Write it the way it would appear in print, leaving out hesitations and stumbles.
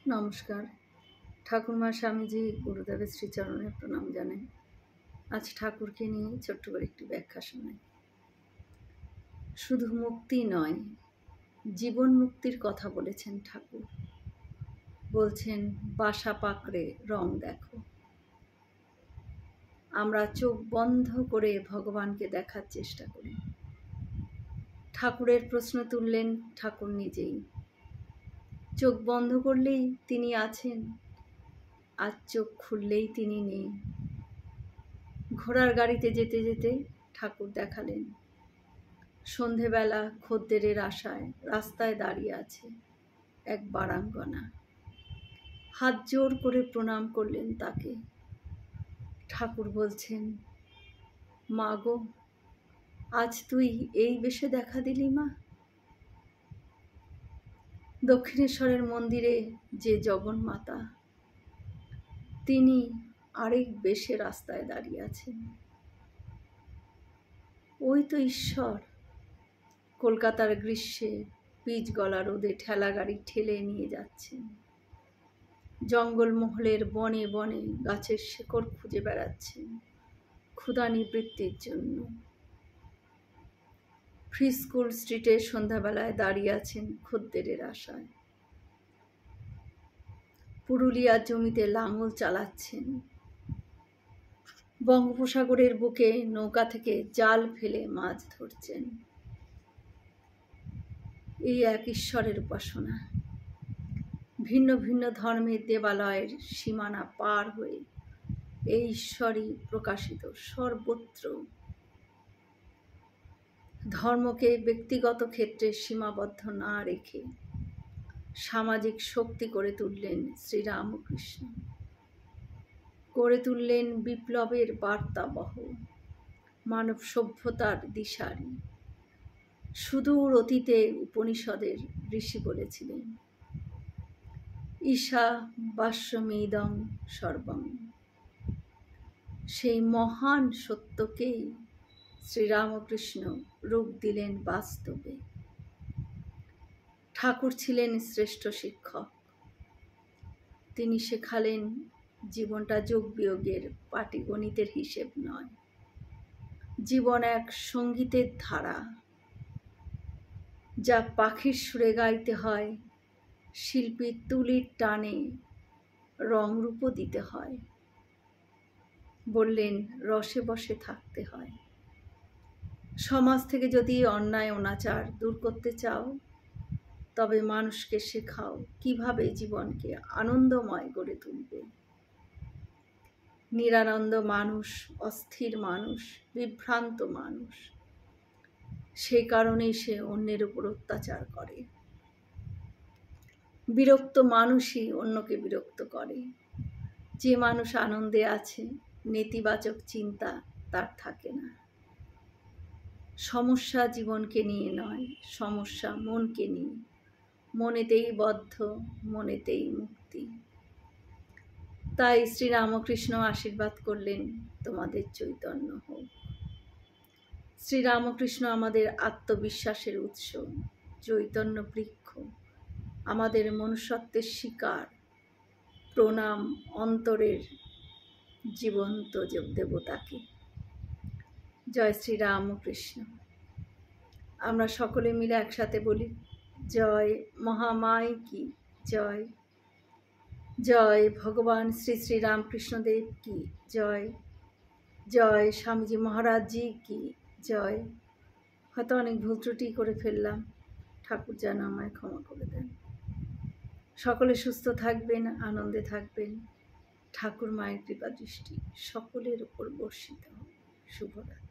নমস্কার। ঠাকুরমা স্বামীজি গুরুদেবের শ্রীচরণে প্রণাম জানাই। আজ ঠাকুরকে নিয়ে ছোট্ট করে একটি ব্যাখ্যা শোনাই। শুধু মুক্তি নয়, জীবন মুক্তির কথা বলেছেন ঠাকুর। বলছেন, বাসা পাকড়ে রং দেখো। আমরা চোখ বন্ধ করে ভগবানকে দেখার চেষ্টা করি। ঠাকুরের প্রশ্ন তুললেন ঠাকুর নিজেই। চোখ বন্ধ করলেই তিনি আছেন, আর চোখ খুললেই তিনি নেই। ঘোড়ার গাড়িতে যেতে যেতে ঠাকুর দেখালেন, সন্ধেবেলা খদ্দেরের আশায় রাস্তায় দাঁড়িয়ে আছে এক বারাঙ্গনা। হাত জোর করে প্রণাম করলেন তাকে। ঠাকুর বলছেন, মা গো, আজ তুই এই বেশে দেখা দিলি মা? দক্ষিণেশ্বরের মন্দিরে যে জগন্মাতা, তিনি আরেক বেশে রাস্তায় দাঁড়িয়ে আছেন। ওই তো ঈশ্বর কলকাতার গ্রীষ্মে পিচ গলা রোদে ঠেলা গাড়ি ঠেলে নিয়ে যাচ্ছেন। জঙ্গলমহলের বনে বনে গাছের শেকড় খুঁজে বেড়াচ্ছেন ক্ষুধা নিবৃত্তির জন্য। ফ্রি স্কুল স্ট্রিটে সন্ধ্যাবেলায় দাঁড়িয়ে আছেন খদ্দেরের আশায়। পুরুলিয়ার জমিতে লাঙল চালাচ্ছেন। বঙ্গোপসাগরের বুকে নৌকা থেকে জাল ফেলে মাছ ধরছেন। এই এক ঈশ্বরের উপাসনা। ভিন্ন ভিন্ন ধর্মের দেবালয়ের সীমানা পার হয়ে এই ঈশ্বরই প্রকাশিত সর্বত্র। ধর্মকে ব্যক্তিগত ক্ষেত্রে সীমাবদ্ধ না রেখে সামাজিক শক্তি করে তুললেন শ্রীরামকৃষ্ণ। করে তুললেন বিপ্লবের বার্তাবহ, মানব সভ্যতার দিশারি। সুদূর অতীতে উপনিষদের ঋষি বলেছিলেন, ঈশা বাস্যমেদং সর্বং। সেই মহান সত্যকেই শ্রীরামকৃষ্ণ রূপ দিলেন বাস্তবে। ঠাকুর ছিলেন শ্রেষ্ঠ শিক্ষক। তিনি শেখালেন জীবনটা যোগ বিয়োগের পাটিগণিতের হিসেব নয়, জীবন এক সঙ্গীতের ধারা, যা পাখির সুরে গাইতে হয়, শিল্পীর তুলির টানে রংরূপও দিতে হয়। বললেন, রসে বসে থাকতে হয়। সমাজ থেকে যদি অন্যায় অনাচার দূর করতে চাও, তবে মানুষকে শেখাও কিভাবে জীবনকে আনন্দময় গড়ে তুলবে। নিরানন্দ মানুষ, অস্থির মানুষ, বিভ্রান্ত মানুষ। সেই কারণেই সে অন্যের উপর অত্যাচার করে। বিরক্ত মানুষই অন্যকে বিরক্ত করে। যে মানুষ আনন্দে আছে, নেতিবাচক চিন্তা তার থাকে না। সমস্যা জীবনকে নিয়ে নয়, সমস্যা মনকে নিয়ে। মনেতেই বদ্ধ, মনেতেই মুক্তি। তাই শ্রীরামকৃষ্ণ আশীর্বাদ করলেন, তোমাদের চৈতন্য হোক। শ্রীরামকৃষ্ণ আমাদের আত্মবিশ্বাসের উৎস, চৈতন্য বৃক্ষ, আমাদের মনুষ্যত্বের শিকার। প্রণাম অন্তরের জীবন্ত দেবতাকে। জয় শ্রীরামকৃষ্ণ। আমরা সকলে মিলে একসাথে বলি, জয় মহামায় কি জয়, জয় ভগবান শ্রী শ্রী রামকৃষ্ণদেব কি জয়, জয় স্বামীজি মহারাজজি কি জয়। হয়তো অনেক ভুল ত্রুটি করে ফেললাম, ঠাকুর যেন আমায় ক্ষমা করে দেন। সকলে সুস্থ থাকবেন, আনন্দে থাকবেন। ঠাকুর মায়ের কৃপা দৃষ্টি সকলের উপর বর্ষিত হোক। শুভরাত্রি।